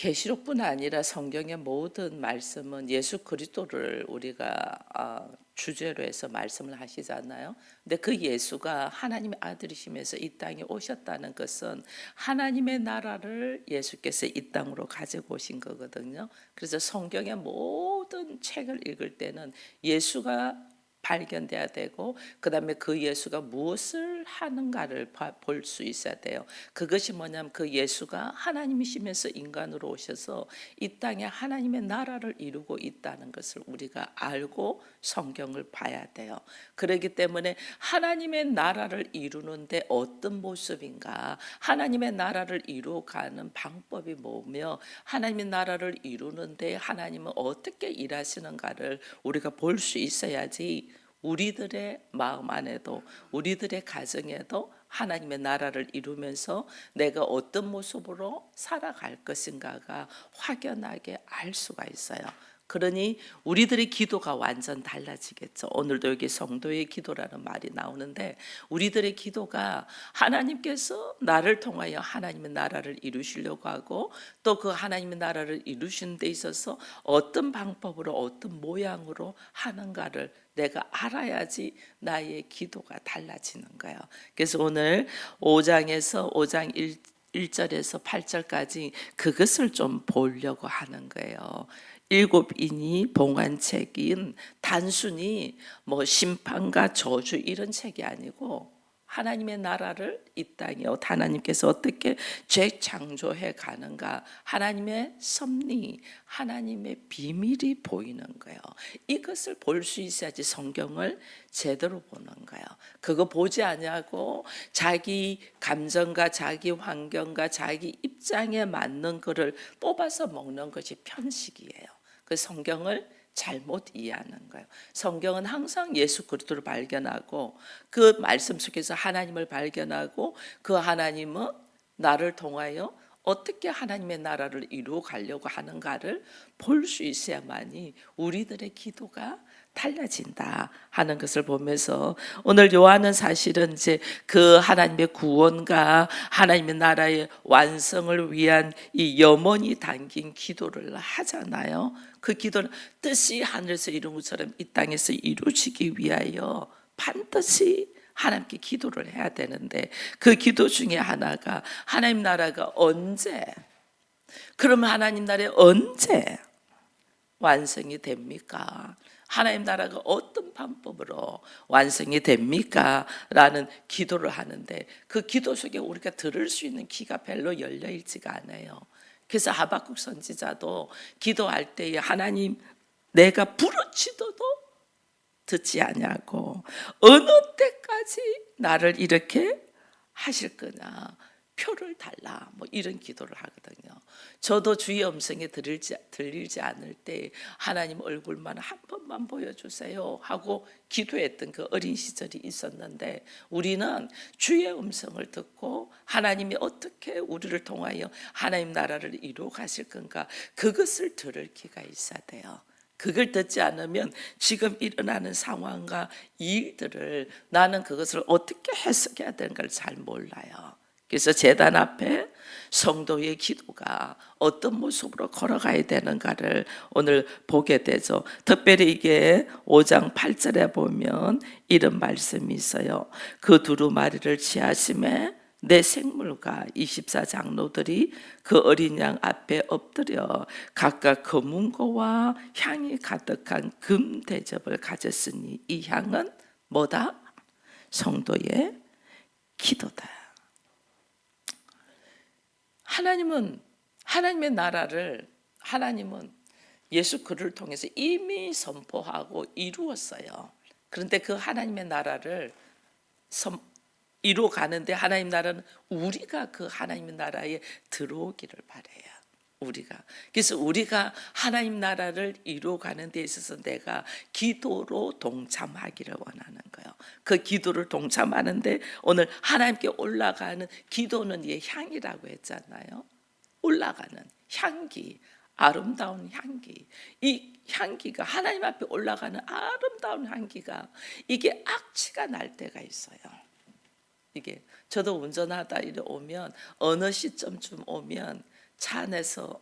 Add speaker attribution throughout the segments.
Speaker 1: 계시록뿐 아니라 성경의 모든 말씀은 예수 그리스도를 우리가 주제로 해서 말씀을 하시잖아요. 근데 그 예수가 하나님의 아들이시면서 이 땅에 오셨다는 것은 하나님의 나라를 예수께서 이 땅으로 가지고 오신 거거든요. 그래서 성경의 모든 책을 읽을 때는 예수가 발견돼야 되고, 그다음에 그 예수가 무엇을 하는가를 볼 수 있어야 돼요. 그것이 뭐냐면 그 예수가 하나님이시면서 인간으로 오셔서 이 땅에 하나님의 나라를 이루고 있다는 것을 우리가 알고 성경을 봐야 돼요. 그렇기 때문에 하나님의 나라를 이루는데 어떤 모습인가, 하나님의 나라를 이루어가는 방법이 뭐며, 하나님의 나라를 이루는데 하나님은 어떻게 일하시는가를 우리가 볼 수 있어야지 우리들의 마음 안에도 우리들의 가정에도 하나님의 나라를 이루면서 내가 어떤 모습으로 살아갈 것인가가 확연하게 알 수가 있어요. 그러니 우리들의 기도가 완전 달라지겠죠. 오늘도 여기 성도의 기도라는 말이 나오는데, 우리들의 기도가 하나님께서 나를 통하여 하나님의 나라를 이루시려고 하고, 또 그 하나님의 나라를 이루시는 데 있어서 어떤 방법으로 어떤 모양으로 하는가를 내가 알아야지 나의 기도가 달라지는 거예요. 그래서 오늘 5장 1절에서 8절까지 그것을 좀 보려고 하는 거예요. 일곱인이 봉한 책인 단순히 뭐 심판과 저주 이런 책이 아니고, 하나님의 나라를 이 땅에 하나님께서 어떻게 재창조해 가는가, 하나님의 섭리, 하나님의 비밀이 보이는 거예요. 이것을 볼 수 있어야지 성경을 제대로 보는 거예요. 그거 보지 않냐고 자기 감정과 자기 환경과 자기 입장에 맞는 거를 뽑아서 먹는 것이 편식이에요. 그 성경을 잘못 이해하는 거예요. 성경은 항상 예수 그리스도를 발견하고, 그 말씀 속에서 하나님을 발견하고, 그 하나님은 나를 통하여 어떻게 하나님의 나라를 이루어 가려고 하는가를 볼 수 있어야만이 우리들의 기도가 달라진다 하는 것을 보면서, 오늘 요한은 사실은 이제 그 하나님의 구원과 하나님의 나라의 완성을 위한 이 염원이 담긴 기도를 하잖아요. 그 기도는 뜻이 하늘에서 이룬 것처럼 이 땅에서 이루어지기 위하여 반드시 하나님께 기도를 해야 되는데, 그 기도 중에 하나가 하나님 나라가 언제, 그러면 하나님 나라에 언제 완성이 됩니까? 하나님 나라가 어떤 방법으로 완성이 됩니까? 라는 기도를 하는데, 그 기도 속에 우리가 들을 수 있는 귀가 별로 열려 있지가 않아요. 그래서 하박국 선지자도 기도할 때에 하나님, 내가 부르짖어도 듣지 아니하고 어느 때까지 나를 이렇게 하실 거냐, 표를 달라, 뭐 이런 기도를 하거든요. 저도 주의 음성에 들리지 않을 때 하나님 얼굴만 한 번만 보여주세요 하고 기도했던 그 어린 시절이 있었는데, 우리는 주의 음성을 듣고 하나님이 어떻게 우리를 통하여 하나님 나라를 이루어 가실 건가, 그것을 들을 기가 있어야 돼요. 그걸 듣지 않으면 지금 일어나는 상황과 일들을 나는 그것을 어떻게 해석해야 되는가를 잘 몰라요. 그래서 제단 앞에 성도의 기도가 어떤 모습으로 걸어가야 되는가를 오늘 보게 되죠. 특별히 이게 5장 8절에 보면 이런 말씀이 있어요. 그 두루마리를 취하심에 내 생물과 24장로들이 그 어린 양 앞에 엎드려 각각 금은고와 향이 가득한 금 대접을 가졌으니 이 향은 뭐다? 성도의 기도다. 하나님은 하나님의 나라를, 하나님은 예수 그를 통해서 이미 선포하고 이루었어요. 그런데 그 하나님의 나라를 이루어 가는데, 하나님 나라는 우리가 그 하나님의 나라에 들어오기를 바래요. 우리가. 그래서 우리가 하나님 나라를 이루어 가는 데 있어서 내가 기도로 동참하기를 원하는 거예요. 그 기도를 동참하는데, 오늘 하나님께 올라가는 기도는 이 향이라고 했잖아요. 올라가는 향기, 아름다운 향기. 이 향기가, 하나님 앞에 올라가는 아름다운 향기가, 이게 악취가 날 때가 있어요. 이게 저도 운전하다 이래 오면, 어느 시점쯤 오면 차 안에서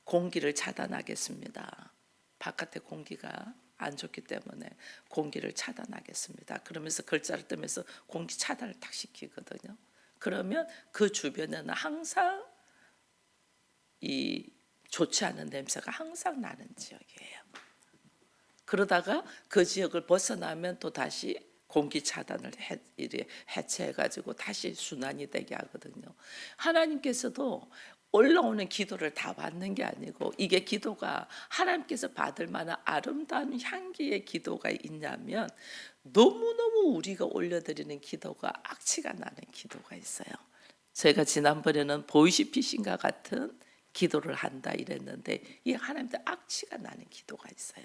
Speaker 1: 공기를 차단하겠습니다. 바깥에 공기가 안 좋기 때문에 공기를 차단하겠습니다. 그러면서 글자를 뜨면서 공기 차단을 딱 시키거든요. 그러면 그 주변에는 항상 이 좋지 않은 냄새가 항상 나는 지역이에요. 그러다가 그 지역을 벗어나면 또 다시 공기 차단을 해체해가지고 다시 순환이 되게 하거든요. 하나님께서도 올라오는 기도를 다 받는 게 아니고, 이게 기도가 하나님께서 받을 만한 아름다운 향기의 기도가 있냐면, 너무너무 우리가 올려드리는 기도가 악취가 나는 기도가 있어요. 제가 지난번에는 보이시피싱과 같은 기도를 한다 이랬는데, 이 하나님께 악취가 나는 기도가 있어요.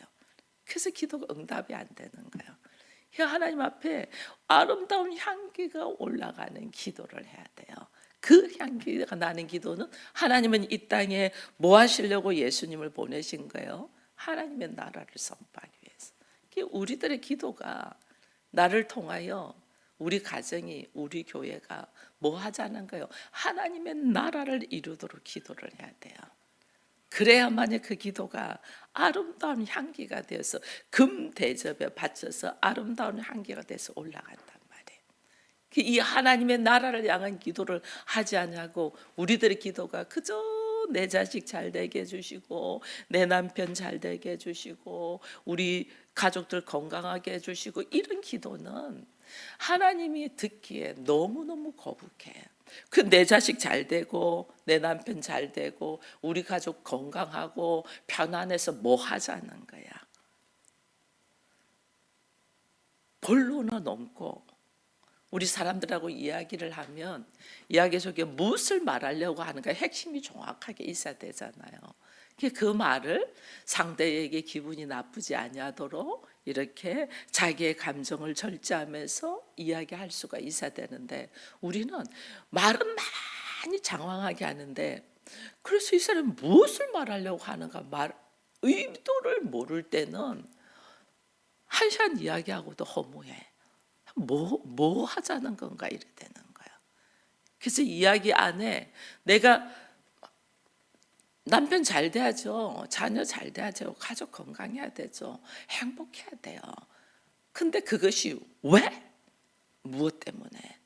Speaker 1: 그래서 기도가 응답이 안 되는 거예요. 하나님 앞에 아름다운 향기가 올라가는 기도를 해야 돼요. 그 향기가 나는 기도는, 하나님은 이 땅에 뭐 하시려고 예수님을 보내신 거예요? 하나님의 나라를 선포하기 위해서. 우리들의 기도가 나를 통하여 우리 가정이, 우리 교회가 뭐 하자는 거예요? 하나님의 나라를 이루도록 기도를 해야 돼요. 그래야만이 그 기도가 아름다운 향기가 되어서 금 대접에 바쳐서 아름다운 향기가 돼서 올라간단 말이에요. 이 하나님의 나라를 향한 기도를 하지 않냐고, 우리들의 기도가 그저 내 자식 잘 되게 해주시고, 내 남편 잘 되게 해주시고, 우리 가족들 건강하게 해주시고, 이런 기도는 하나님이 듣기에 너무너무 거북해. 그 내 자식 잘 되고, 내 남편 잘 되고, 우리 가족 건강하고 편안해서 뭐 하자는 거야. 본론은 넘고 우리 사람들하고 이야기를 하면 이야기 속에 무엇을 말하려고 하는가 핵심이 정확하게 있어야 되잖아요. 그 말을 상대에게 기분이 나쁘지 아니하도록 이렇게 자기의 감정을 절제하면서 이야기할 수가 있어야 되는데, 우리는 말은 많이 장황하게 하는데, 그래서 이 사람이 무엇을 말하려고 하는가, 의도를 모를 때는 한 시간 이야기하고도 허무해. 뭐 하자는 건가 이래 되는 거야. 그래서 이야기 안에 내가 남편 잘 돼야죠, 자녀 잘 돼야죠, 가족 건강해야 되죠, 행복해야 돼요. 근데 그것이 왜? 무엇 때문에?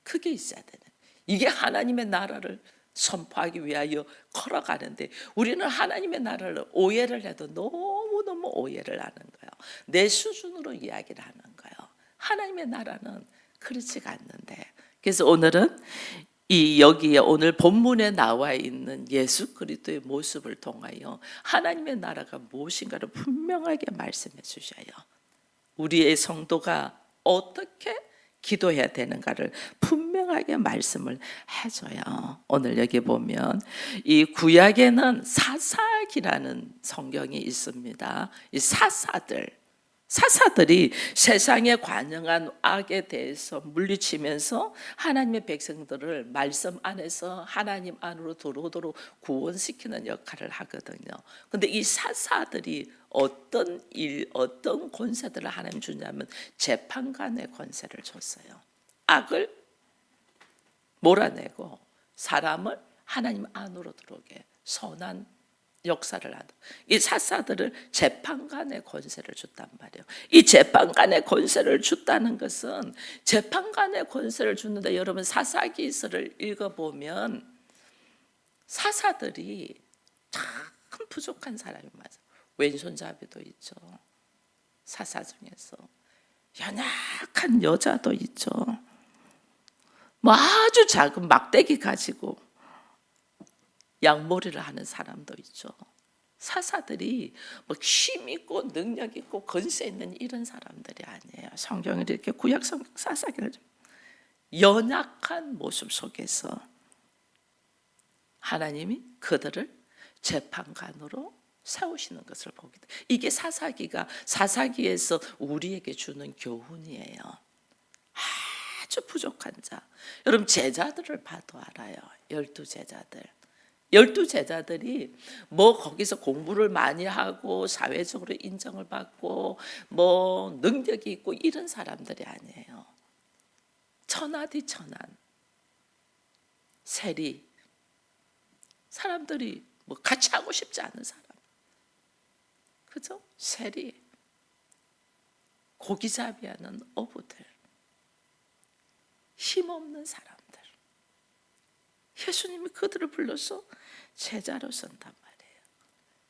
Speaker 1: 그게 있어야 되는. 이게 하나님의 나라를 선포하기 위하여 걸어가는데, 우리는 하나님의 나라를 오해를 해도 너무너무 오해를 하는 거예요. 내 수준으로 이야기를 하는 거예요. 하나님의 나라는 그렇지가 않는데, 그래서 오늘은 여기에 오늘 본문에 나와 있는 예수 그리스도의 모습을 통하여 하나님의 나라가 무엇인가를 분명하게 말씀해 주셔요. 우리의 성도가 어떻게 기도해야 되는가를 분명하게 말씀을 해줘요. 오늘 여기 보면 이 구약에는 사사기라는 성경이 있습니다. 이 사사들이 세상에 관영한 악에 대해서 물리치면서 하나님의 백성들을 말씀 안에서 하나님 안으로 들어오도록 구원시키는 역할을 하거든요. 근데 이 사사들이 어떤 권세들을 하나님 주냐면 재판관의 권세를 줬어요. 악을 몰아내고 사람을 하나님 안으로 들어오게 선한 역사를 하다. 이 사사들을 재판관의 권세를 줬단 말이에요. 이 재판관의 권세를 줬다는 것은, 재판관의 권세를 주는데, 여러분 사사기서를 읽어보면 사사들이 참 부족한 사람이 많아요. 왼손잡이도 있죠. 사사 중에서 연약한 여자도 있죠. 뭐 아주 작은 막대기 가지고 양머리를 하는 사람도 있죠. 사사들이 뭐 힘 있고 능력 있고 권세 있는 이런 사람들이 아니에요. 성경이 이렇게 구약 성경 사사기를 연약한 모습 속에서 하나님이 그들을 재판관으로 세우시는 것을 보게 돼요. 이게 사사기에서 우리에게 주는 교훈이에요. 아주 부족한 자. 여러분 제자들을 봐도 알아요. 12제자들. 12제자들이 뭐 거기서 공부를 많이 하고 사회적으로 인정을 받고 뭐 능력이 있고 이런 사람들이 아니에요. 천하디천한 세리. 사람들이 뭐 같이 하고 싶지 않은 사람, 그죠? 세리, 고기잡이하는 어부들, 힘없는 사람들, 예수님이 그들을 불러서 제자로 쓴단 말이에요.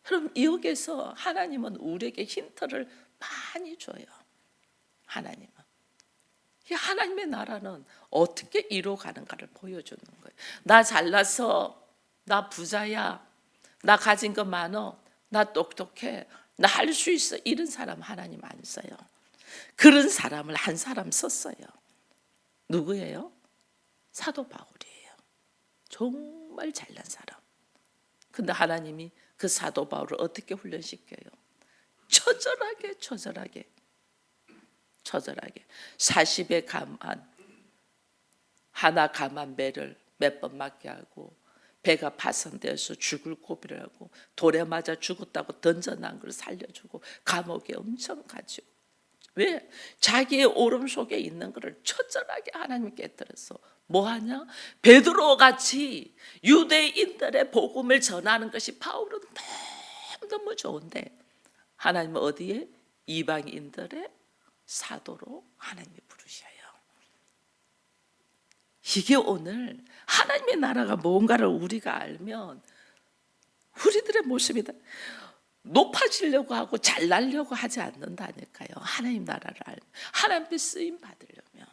Speaker 1: 그럼 여기서 하나님은 우리에게 힌트를 많이 줘요. 하나님은 이 하나님의 나라는 어떻게 이루어가는가를 보여주는 거예요. 나 잘나서, 나 부자야, 나 가진 거 많어, 나 똑똑해, 나 할 수 있어, 이런 사람 하나님 안 써요. 그런 사람을 한 사람 썼어요. 누구예요? 사도 바울이에요. 정말 잘난 사람. 근데 하나님이 그 사도 바울을 어떻게 훈련시켜요? 처절하게 40에 감한 하나 감한 배를 몇 번 맞게 하고, 배가 파손되어서 죽을 고비를 하고, 돌에 맞아 죽었다고 던져난 걸 살려주고, 감옥에 엄청 가지고. 왜? 자기의 오름 속에 있는 것을 처절하게 하나님이 깨뜨려서 뭐하냐? 베드로 같이 유대인들의 복음을 전하는 것이 바울은 너무 좋은데, 하나님은 어디에? 이방인들의 사도로 하나님이 부르셔요. 이게 오늘 하나님의 나라가 뭔가를 우리가 알면 우리들의 모습이다. 높아지려고 하고 잘나려고 하지 않는다니까요. 하나님 나라를 알면, 하나님께 쓰임 받으려면.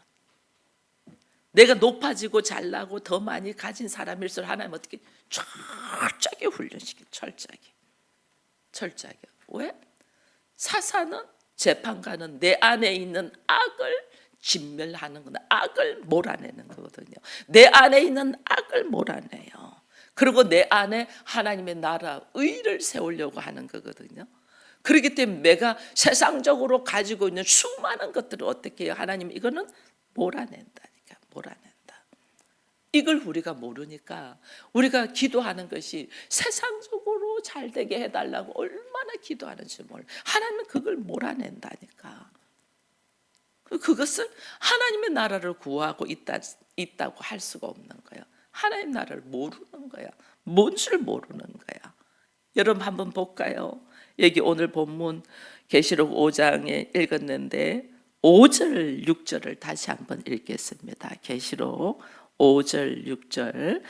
Speaker 1: 내가 높아지고 잘나고 더 많이 가진 사람일수록 하나님 어떻게 철저하게 훈련시켜. 철저하게. 왜? 사사는, 재판관은 내 안에 있는 악을 진멸하는 거다. 악을 몰아내는 거거든요. 내 안에 있는 악을 몰아내요. 그리고 내 안에 하나님의 나라, 의를 세우려고 하는 거거든요. 그렇기 때문에 내가 세상적으로 가지고 있는 수많은 것들을 어떻게 해요? 하나님 이거는 몰아낸다니까. 몰아낸다. 이걸 우리가 모르니까 우리가 기도하는 것이 세상적으로 잘 되게 해달라고 얼마나 기도하는지 몰라. 하나님은 그걸 몰아낸다니까. 그것을 하나님의 나라를 구하고 있다고 할 수가 없는 거예요. 하나님 나라를 모르는 거야. 뭔 줄 모르는 거야. 여러분 한번 볼까요? 여기 오늘 본문 계시록 5장에 읽었는데 5절 6절을 다시 한번 읽겠습니다. 계시록 5절 6절,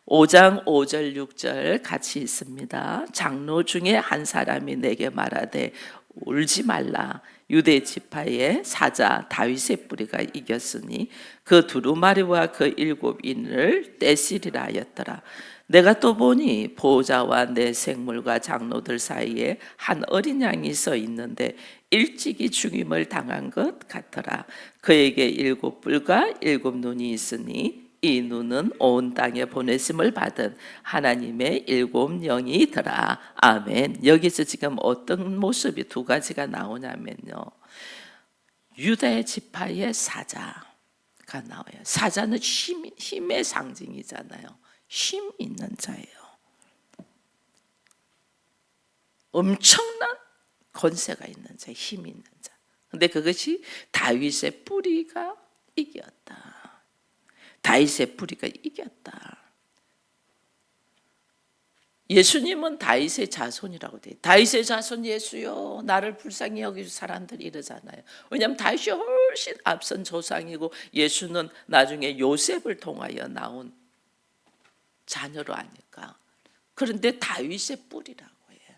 Speaker 1: 5장 5절 6절 같이 있습니다. 장로 중에 한 사람이 내게 말하되 울지 말라. 유대 지파의 사자 다윗의 뿌리가 이겼으니 그 두루마리와 그 7인을 떼시리라 하였더라. 내가 또 보니 보호자와 내 생물과 장로들 사이에 한 어린 양이 서 있는데 일찍이 죽임을 당한 것 같더라. 그에게 7뿔과 7눈이 있으니 이 눈은 온 땅에 보내심을 받은 하나님의 7영이더라. 아멘. 여기서 지금 어떤 모습이 두 가지가 나오냐면요, 유대 지파의 사자가 나와요. 사자는 힘의 상징이잖아요. 힘 있는 자예요. 엄청난 권세가 있는 자, 힘이 있는 자. 근데 그것이 다윗의 뿌리가 이겼다. 다윗의 뿌리가 이겼다. 예수님은 다윗의 자손이라고 돼요. 다윗의 자손 예수요, 나를 불쌍히 여기는 사람들이 이러잖아요. 왜냐하면 다윗이 훨씬 앞선 조상이고 예수는 나중에 요셉을 통하여 나온 자녀로 아니까. 그런데 다윗의 뿌리라고 해요.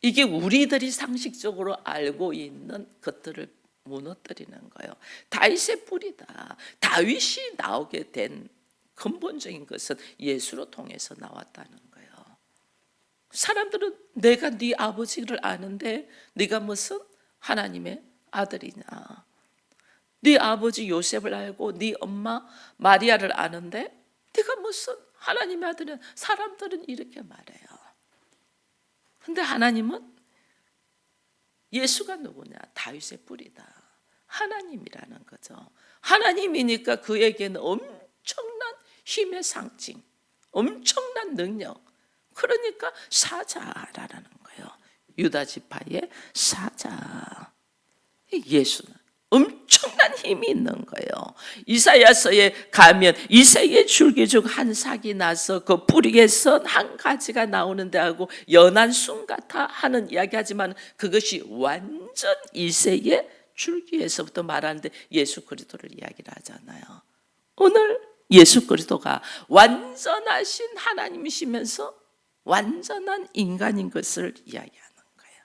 Speaker 1: 이게 우리들이 상식적으로 알고 있는 것들을 무너뜨리는 거예요. 다윗의 뿌리다. 다윗이 나오게 된 근본적인 것은 예수로 통해서 나왔다는 거예요. 사람들은 내가 네 아버지를 아는데 네가 무슨 하나님의 아들이냐. 네 아버지 요셉을 알고 네 엄마 마리아를 아는데 네가 무슨 하나님의 아들이냐. 사람들은 이렇게 말해요. 근데 하나님은 예수가 누구냐? 다윗의 뿌리다. 하나님이라는 거죠. 하나님이니까 그에게는 엄청난 힘의 상징, 엄청난 능력. 그러니까 사자라는 거예요. 유다 지파의 사자. 예수는 엄청난 힘이 있는 거예요. 이사야서에 가면 이새의 줄기 중 한 삭이 나서 그 뿌리에서 한 가지가 나오는데 하고 연한 순 같아 하는 이야기하지만 그것이 완전 이새의 줄기에서부터 말하는데 예수 그리스도를 이야기를 하잖아요. 오늘 예수 그리스도가 완전하신 하나님이시면서 완전한 인간인 것을 이야기하는 거예요.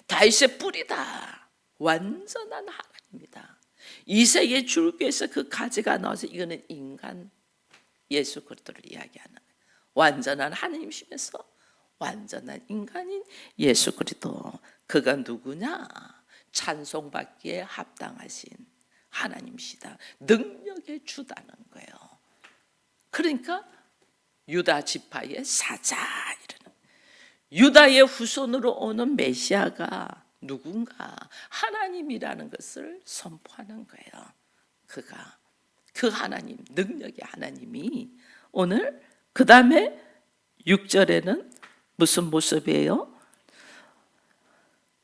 Speaker 1: 다윗의 뿌리다. 완전한 하나님이다. 이새의 줄기에서 그 가지가 나와서 이거는 인간 예수 그리스도를 이야기하는 거예요. 완전한 하나님이시면서 완전한 인간인 예수 그리스도. 그가 누구냐? 찬송받기에 합당하신 하나님이시다. 능력의 주다는 거예요. 그러니까 유다 지파의 사자 이러는 유다의 후손으로 오는 메시아가 누군가 하나님이라는 것을 선포하는 거예요. 그가 그 하나님 능력의 하나님이 오늘 그 다음에 6절에는 무슨 모습이에요?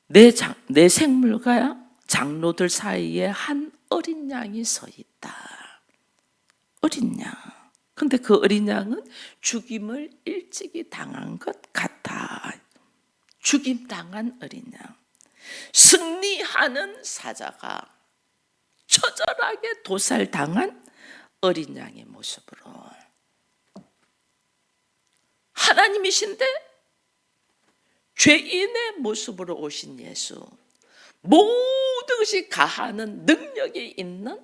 Speaker 1: 내 생물과 장로들 사이에 한 어린 양이 서 있다. 어린 양. 근데 그 어린 양은 죽임을 일찍이 당한 것 같아. 죽임 당한 어린 양. 승리하는 사자가 처절하게 도살당한 어린 양의 모습으로 하나님이신데 죄인의 모습으로 오신 예수, 모든 것이 가하는 능력이 있는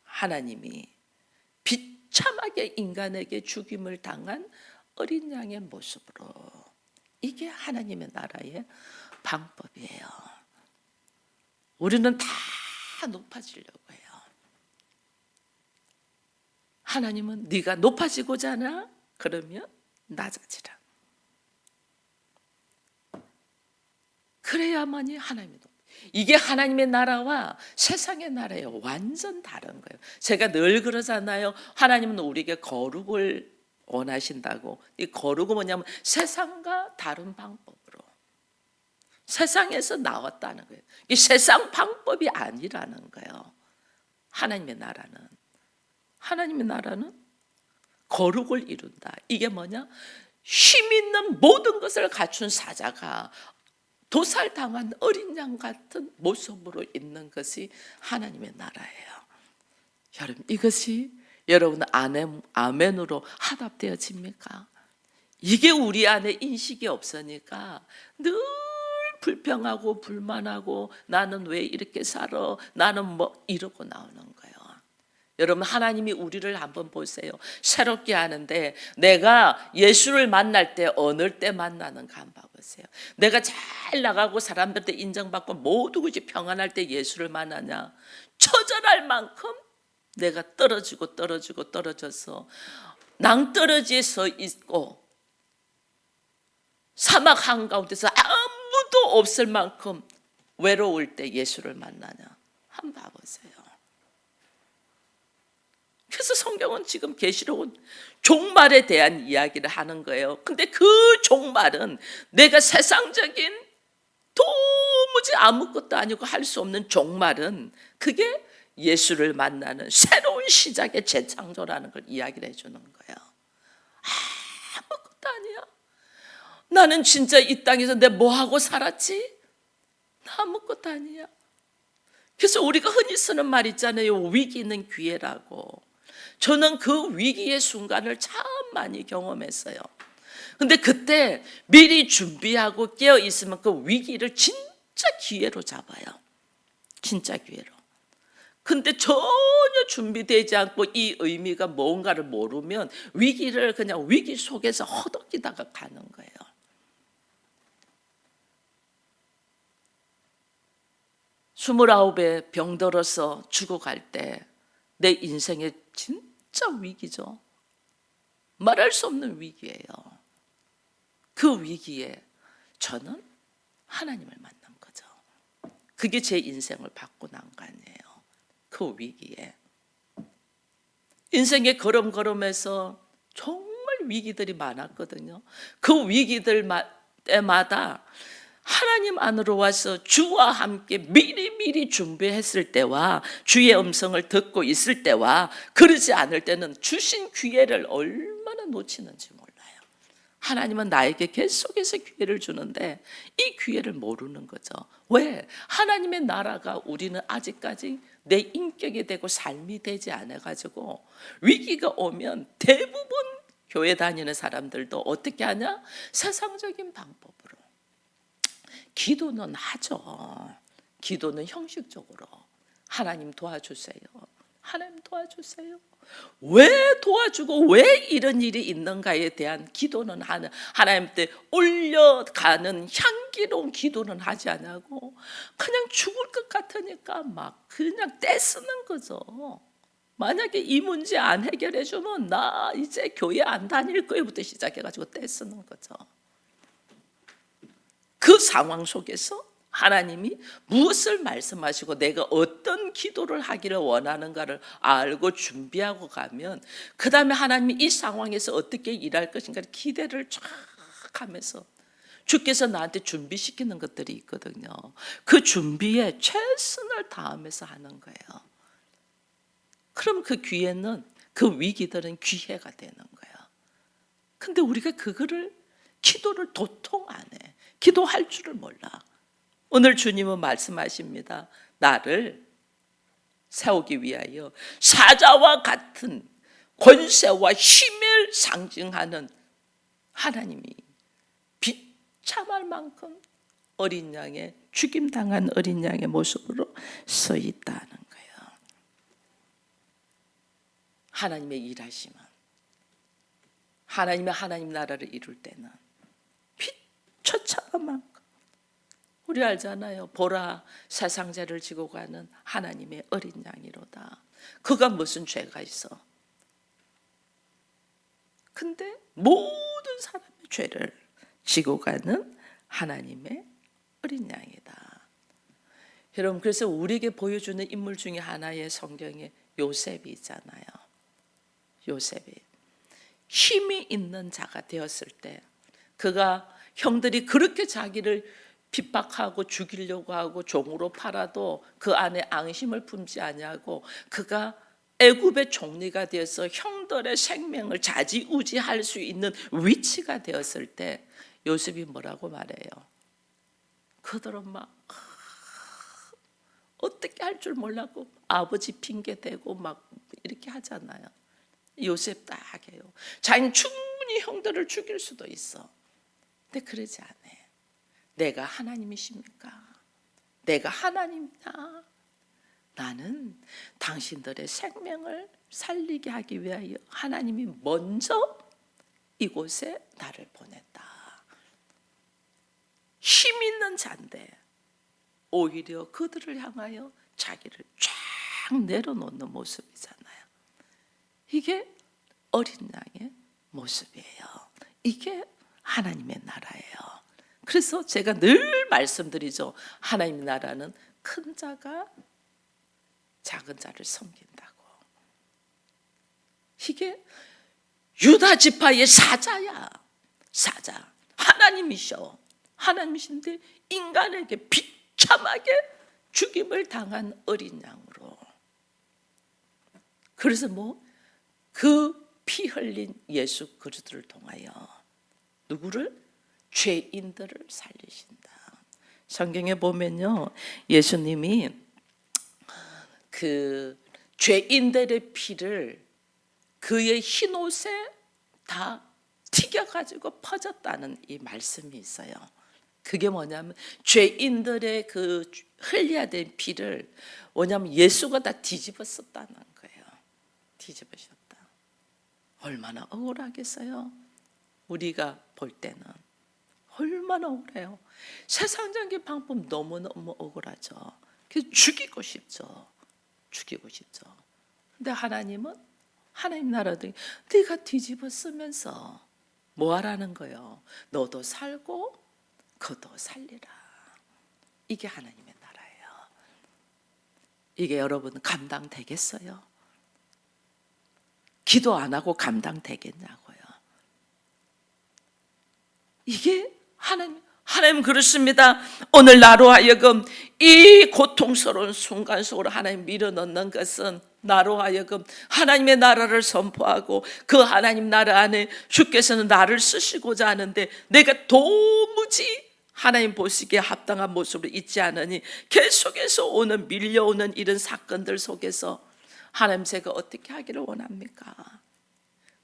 Speaker 1: 하나님이 비참하게 인간에게 죽임을 당한 어린 양의 모습으로, 이게 하나님의 나라의 방법이에요. 우리는 다 높아지려고 해요. 하나님은 네가 높아지고자 하나? 그러면 낮아지라. 그래야만이 하나님의 이게 하나님의 나라와 세상의 나라예요. 완전 다른 거예요. 제가 늘 그러잖아요. 하나님은 우리에게 거룩을 원하신다고. 이 거룩은 뭐냐면 세상과 다른 방법으로 세상에서 나왔다는 거예요. 이 세상 방법이 아니라는 거예요. 하나님의 나라는 거룩을 이룬다. 이게 뭐냐? 힘 있는 모든 것을 갖춘 사자가 도살당한 어린 양 같은 모습으로 있는 것이 하나님의 나라예요. 여러분, 이것이 여러분 아멘으로 화답되어집니까? 이게 우리 안에 인식이 없으니까 늘 불평하고 불만하고 나는 왜 이렇게 살아? 나는 뭐 이러고 나오는 거예요. 여러분, 하나님이 우리를 한번 보세요. 새롭게 하는데 내가 예수를 만날 때 어느 때 만나는가 한번 봐보세요. 내가 잘 나가고 사람들한테 인정받고 모두 것이 평안할 때 예수를 만나냐? 처절할 만큼 내가 떨어져서 낭떠러지에 서 있고 사막 한가운데서 아무도 없을 만큼 외로울 때 예수를 만나냐? 한번 봐보세요. 그래서 성경은 지금 계시록은 종말에 대한 이야기를 하는 거예요. 근데 그 종말은 내가 세상적인 도무지 아무것도 아니고 할 수 없는 종말은 그게 예수를 만나는 새로운 시작의 재창조라는 걸 이야기를 해주는 거예요. 아무것도 아니야. 나는 진짜 이 땅에서 내가 뭐하고 살았지? 나 아무것도 아니야. 그래서 우리가 흔히 쓰는 말 있잖아요. 위기는 기회라고. 저는 그 위기의 순간을 참 많이 경험했어요. 근데 그때 미리 준비하고 깨어 있으면 그 위기를 진짜 기회로 잡아요. 진짜 기회로. 근데 전혀 준비되지 않고 이 의미가 뭔가를 모르면 위기를 그냥 위기 속에서 허덕이다가 가는 거예요. 스물아홉에 병들어서 죽어갈 때 내 인생의 진짜 위기죠. 말할 수 없는 위기예요. 그 위기에 저는 하나님을 만난 거죠. 그게 제 인생을 바꿔 난 거 아니에요. 그 위기에. 인생의 걸음걸음에서 정말 위기들이 많았거든요. 그 위기들 때마다 하나님 안으로 와서 주와 함께 미리미리 준비했을 때와 주의 음성을 듣고 있을 때와 그러지 않을 때는 주신 기회를 얼마나 놓치는지 몰라요. 하나님은 나에게 계속해서 기회를 주는데 이 기회를 모르는 거죠. 왜? 하나님의 나라가 우리는 아직까지 내 인격이 되고 삶이 되지 않아가지고 위기가 오면 대부분 교회 다니는 사람들도 어떻게 하냐? 세상적인 방법으로. 기도는 하죠. 기도는 형식적으로. 하나님 도와주세요. 하나님 도와주세요. 왜 도와주고 왜 이런 일이 있는가에 대한 기도는 하는, 하나님께 올려가는 향기로운 기도는 하지 않고 그냥 죽을 것 같으니까 막 그냥 떼쓰는 거죠. 만약에 이 문제 안 해결해 주면 나 이제 교회 안 다닐 거예부터 시작해가지고 떼쓰는 거죠. 그 상황 속에서 하나님이 무엇을 말씀하시고 내가 어떤 기도를 하기를 원하는가를 알고 준비하고 가면 그 다음에 하나님이 이 상황에서 어떻게 일할 것인가를 기대를 쫙 하면서 주께서 나한테 준비시키는 것들이 있거든요. 그 준비에 최선을 다하면서 하는 거예요. 그럼 그 기회는, 그 위기들은 기회가 되는 거예요. 근데 우리가 그거를 기도를 도통 안 해. 기도할 줄을 몰라. 오늘 주님은 말씀하십니다. 나를 세우기 위하여 사자와 같은 권세와 힘을 상징하는 하나님이 비참할 만큼 어린 양의, 죽임당한 어린 양의 모습으로 서 있다는 거예요. 하나님의 일하심은, 하나님 나라를 이룰 때는 비처참한 만큼, 우리 알잖아요. 보라, 세상죄를 지고 가는 하나님의 어린 양이로다. 그가 무슨 죄가 있어? 근데 모든 사람의 죄를 지고 가는 하나님의 어린 양이다. 여러분, 그래서 우리에게 보여주는 인물 중에 하나의 성경에 요셉이 있잖아요. 요셉이 힘이 있는 자가 되었을 때, 그가 형들이 그렇게 자기를 핍박하고 죽이려고 하고 종으로 팔아도 그 안에 앙심을 품지 아니하고 그가 애굽의 총리가 되어서 형들의 생명을 좌지우지할 수 있는 위치가 되었을 때 요셉이 뭐라고 말해요? 그들은 막 어떻게 할 줄 몰라고 아버지 핑계대고 막 이렇게 하잖아요. 요셉 딱 해요. 자기는 충분히 형들을 죽일 수도 있어. 근데 그러지 않아. 내가 하나님이십니까? 내가 하나님이다. 나는 당신들의 생명을 살리게 하기 위하여 하나님이 먼저 이곳에 나를 보냈다. 힘 있는 자인데 오히려 그들을 향하여 자기를 쫙 내려놓는 모습이잖아요. 이게 어린 양의 모습이에요. 이게 하나님의 나라예요. 그래서 제가 늘 말씀드리죠. 하나님의 나라는 큰 자가 작은 자를 섬긴다고. 이게 유다 지파의 사자야. 사자. 하나님이셔. 하나님이신데 인간에게 비참하게 죽임을 당한 어린 양으로. 그래서 그 피 흘린 예수 그리스도를 통하여 누구를? 죄인들을 살리신다. 성경에 보면요, 예수님이 그 죄인들의 피를 그의 흰옷에 다 튀겨가지고 퍼졌다는 이 말씀이 있어요. 그게 뭐냐면 죄인들의 그 흘려야 될 피를 뭐냐면 예수가 다 뒤집어 썼다는 거예요. 뒤집으셨다. 얼마나 억울하겠어요? 우리가 볼 때는 얼마나 억울해요. 세상적인 방법 너무너무 억울하죠. 그래서 죽이고 싶죠. 죽이고 싶죠. 근데 하나님은, 하나님 나라도 네가 뒤집어 쓰면서 뭐 하라는 거예요? 너도 살고 그도 살리라. 이게 하나님의 나라예요. 이게 여러분 감당되겠어요? 기도 안 하고 감당되겠냐고요. 이게 하나님 그렇습니다. 오늘 나로 하여금 이 고통스러운 순간 속으로 하나님 밀어넣는 것은 나로 하여금 하나님의 나라를 선포하고 그 하나님 나라 안에 주께서는 나를 쓰시고자 하는데 내가 도무지 하나님 보시기에 합당한 모습으로 있지 않으니 계속해서 오는 밀려오는 이런 사건들 속에서 하나님 제가 어떻게 하기를 원합니까?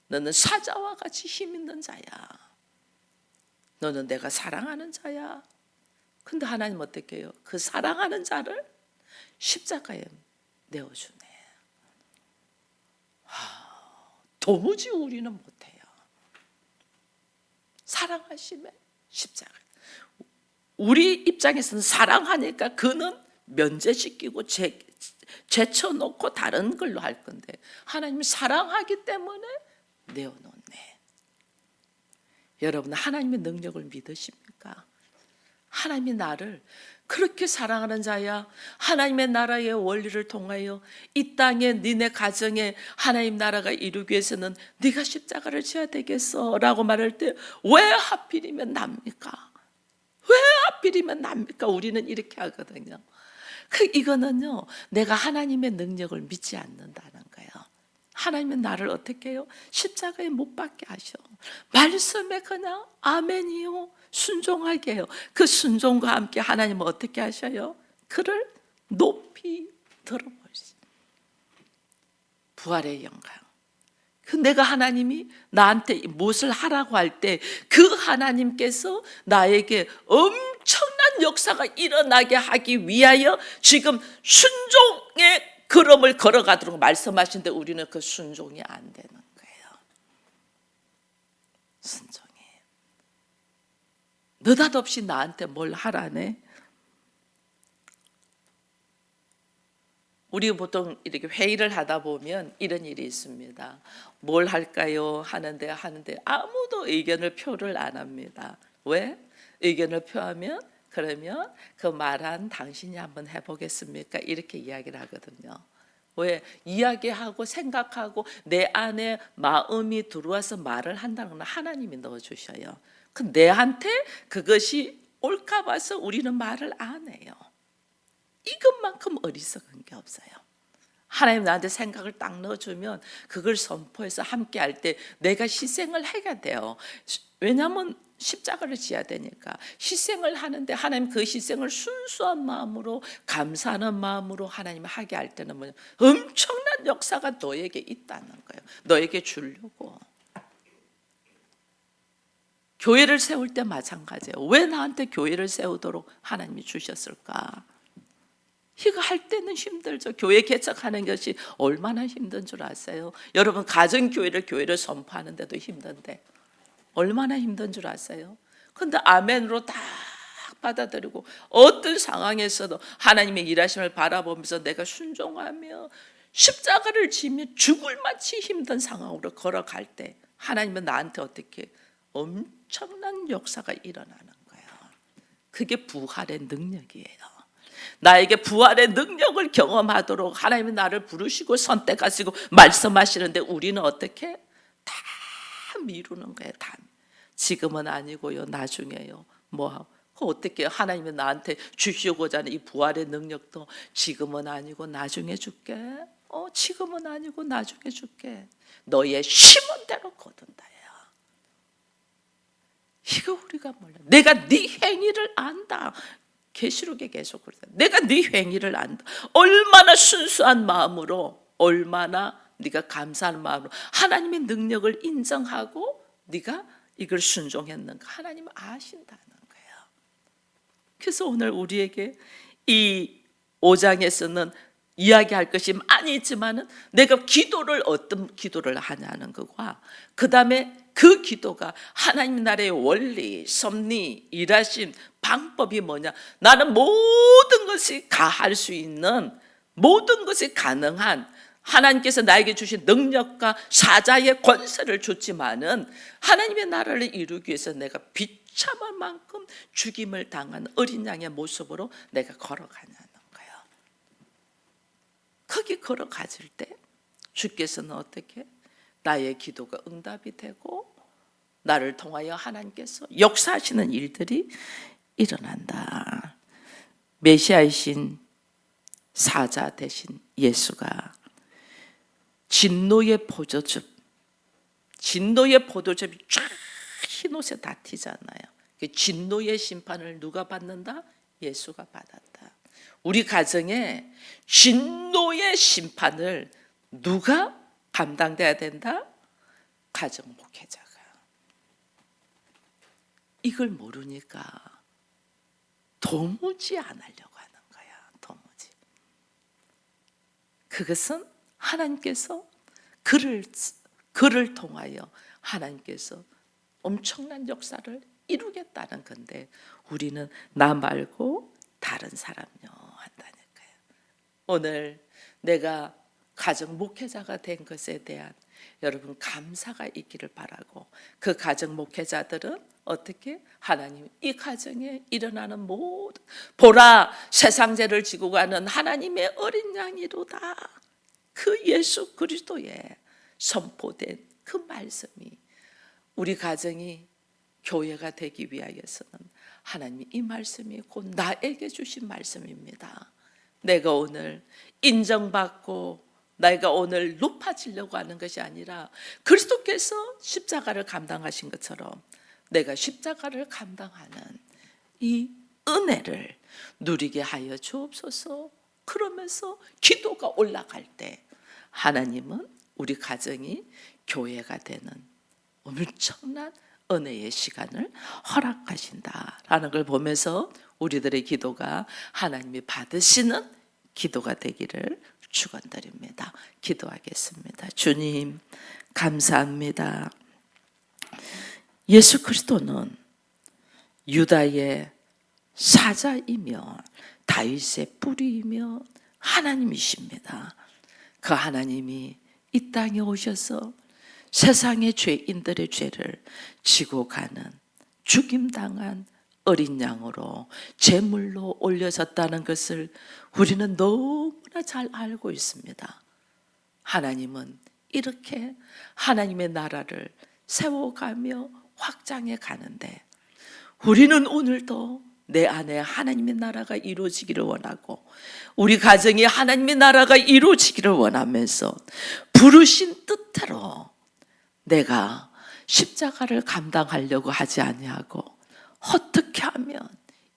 Speaker 1: 너는 사자와 같이 힘 있는 자야. 너는 내가 사랑하는 자야. 근데 하나님 어떻게 해요? 그 사랑하는 자를 십자가에 내어주네. 도무지 우리는 못해요. 사랑하심에 십자가. 우리 입장에서는 사랑하니까 그는 면제시키고 제쳐놓고 다른 걸로 할 건데 하나님이 사랑하기 때문에 내어놓네. 여러분 하나님의 능력을 믿으십니까? 하나님이 나를 그렇게 사랑하는 자야. 하나님의 나라의 원리를 통하여 이 땅에 니네 가정에 하나님 나라가 이루기 위해서는 네가 십자가를 져야 되겠어 라고 말할 때 왜 하필이면 납니까? 왜 하필이면 납니까? 우리는 이렇게 하거든요. 이거는요 내가 하나님의 능력을 믿지 않는다는 거예요. 하나님은 나를 어떻게 해요? 십자가에 못 박게 하셔. 말씀에 그냥 아멘이요 순종하게 해요. 그 순종과 함께 하나님은 어떻게 하셔요? 그를 높이 들어보시죠. 부활의 영광. 그 내가 하나님이 나한테 무엇을 하라고 할 때 그 하나님께서 나에게 엄청난 역사가 일어나게 하기 위하여 지금 순종의 걸음을 걸어가도록 말씀하시는데 우리는 그 순종이 안 되는 거예요. 순종이 느닷없이 나한테 뭘 하라네. 우리 보통 이렇게 회의를 하다 보면 이런 일이 있습니다. 뭘 할까요? 하는데 아무도 의견을 표를 안 합니다. 왜? 의견을 표하면 그러면 그 말한 당신이 한번 해보겠습니까? 이렇게 이야기를 하거든요. 왜? 이야기하고 생각하고 내 안에 마음이 들어와서 말을 한다는 건 하나님이 넣어주셔요. 그 내한테 그것이 옳까 봐서 우리는 말을 안 해요. 이것만큼 어리석은 게 없어요. 하나님 나한테 생각을 딱 넣어주면 그걸 선포해서 함께 할 때 내가 희생을 해야 돼요. 왜냐하면 십자가를 지어야 되니까 희생을 하는데 하나님 그 희생을 순수한 마음으로 감사하는 마음으로 하나님 하게 할 때는 뭐냐? 엄청난 역사가 너에게 있다는 거예요. 너에게 주려고. 교회를 세울 때 마찬가지예요. 왜 나한테 교회를 세우도록 하나님이 주셨을까? 이거 할 때는 힘들죠. 교회 개척하는 것이 얼마나 힘든 줄 아세요? 여러분 교회를 선포하는데도 힘든데 얼마나 힘든 줄 아세요? 근데 아멘으로 딱 받아들이고 어떤 상황에서도 하나님의 일하심을 바라보면서 내가 순종하며 십자가를 지며 죽을 만치 힘든 상황으로 걸어갈 때 하나님은 나한테 어떻게 엄청난 역사가 일어나는 거예요. 그게 부활의 능력이에요. 나에게 부활의 능력을 경험하도록 하나님이 나를 부르시고 선택하시고 말씀하시는데 우리는 어떻게? 다 미루는 거예요. 다. 지금은 아니고요. 나중에요. 어떻게 하나님이 나한테 주시고자 하는 이 부활의 능력도 지금은 아니고 나중에 줄게. 지금은 아니고 나중에 줄게. 너의 심은 대로 거둔다. 이거 우리가 몰라. 내가 네 행위를 안다. 계시록에 계속 그러다. 내가 네 행위를 안다. 얼마나 순수한 마음으로, 얼마나 네가 감사하는 마음으로 하나님의 능력을 인정하고 네가 이걸 순종했는가 하나님은 아신다는 거예요. 그래서 오늘 우리에게 이 5장에서는 이야기할 것이 많이 있지만은 내가 어떤 기도를 하냐는 것과 그 다음에 그 기도가 하나님 나라의 원리, 섭리, 일하심, 방법이 뭐냐? 나는 모든 것이 가할 수 있는 모든 것이 가능한 하나님께서 나에게 주신 능력과 사자의 권세를 줬지만은 하나님의 나라를 이루기 위해서 내가 비참할 만큼 죽임을 당한 어린 양의 모습으로 내가 걸어가냐는 거예요. 거기 걸어가질 때 주께서는 어떻게? 나의 기도가 응답이 되고 나를 통하여 하나님께서 역사하시는 일들이 일어난다. 메시아이신 사자 대신 예수가 진노의 포도즙이 쫙 흰옷에 다 튀잖아요. 그 진노의 심판을 누가 받는다? 예수가 받았다. 우리 가정에 진노의 심판을 누가 감당돼야 된다? 가정 목회자가. 이걸 모르니까 도무지 안 하려고 하는 거야. 도무지. 그것은 하나님께서 그를 통하여 하나님께서 엄청난 역사를 이루겠다는 건데 우리는 나 말고 다른 사람요 한다니까요. 오늘 내가 가정 목회자가 된 것에 대한 여러분 감사가 있기를 바라고, 그 가정 목회자들은 어떻게? 하나님 이 가정에 일어나는 모든 보라 세상 죄를 지고 가는 하나님의 어린 양이로다. 그 예수 그리스도의 선포된 그 말씀이 우리 가정이 교회가 되기 위하여서는 하나님이 이 말씀이 곧 나에게 주신 말씀입니다. 내가 오늘 인정받고 내가 오늘 높아지려고 하는 것이 아니라 그리스도께서 십자가를 감당하신 것처럼 내가 십자가를 감당하는 이 은혜를 누리게 하여 주옵소서. 그러면서 기도가 올라갈 때 하나님은 우리 가정이 교회가 되는 엄청난 은혜의 시간을 허락하신다라는 걸 보면서 우리들의 기도가 하나님이 받으시는 기도가 되기를 축원드립니다. 기도하겠습니다. 주님 감사합니다. 예수 그리스도는 유다의 사자이며 다윗의 뿌리이며 하나님이십니다. 그 하나님이 이 땅에 오셔서 세상의 죄인들의 죄를 지고 가는 죽임당한 어린 양으로 제물로 올려졌다는 것을 우리는 너무나 잘 알고 있습니다. 하나님은 이렇게 하나님의 나라를 세워가며 확장해 가는데 우리는 오늘도 내 안에 하나님의 나라가 이루어지기를 원하고 우리 가정이 하나님의 나라가 이루어지기를 원하면서 부르신 뜻대로 내가 십자가를 감당하려고 하지 아니하고 어떻게 하면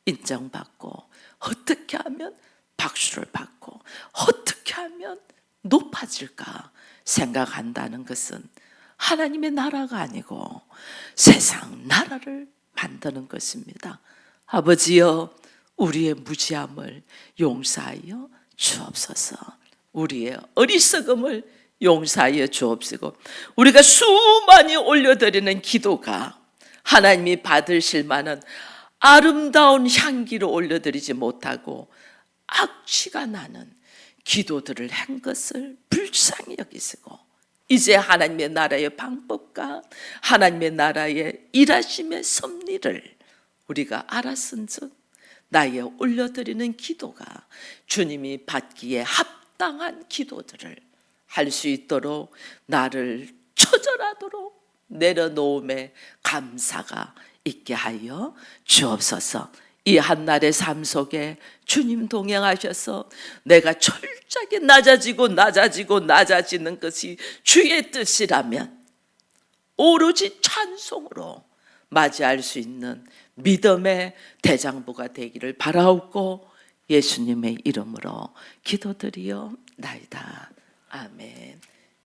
Speaker 1: 인정받고 어떻게 하면 박수를 받고 어떻게 하면 높아질까 생각한다는 것은 하나님의 나라가 아니고 세상 나라를 만드는 것입니다. 아버지여 우리의 무지함을 용서하여 주옵소서. 우리의 어리석음을 용서하여 주옵시고 우리가 수많이 올려드리는 기도가 하나님이 받으실 만한 아름다운 향기를 올려드리지 못하고 악취가 나는 기도들을 한 것을 불쌍히 여기시고 이제 하나님의 나라의 방법과 하나님의 나라의 일하심의 섭리를 우리가 알았은즉 나의 올려드리는 기도가 주님이 받기에 합당한 기도들을 할 수 있도록 나를 처절하도록 내려놓음에 감사가 있게 하여 주옵소서. 이 한날의 삶 속에 주님 동행하셔서 내가 철저하게 낮아지는 것이 주의 뜻이라면 오로지 찬송으로 맞이할 수 있는 믿음의 대장부가 되기를 바라옵고 예수님의 이름으로 기도드리옵나이다. 아멘.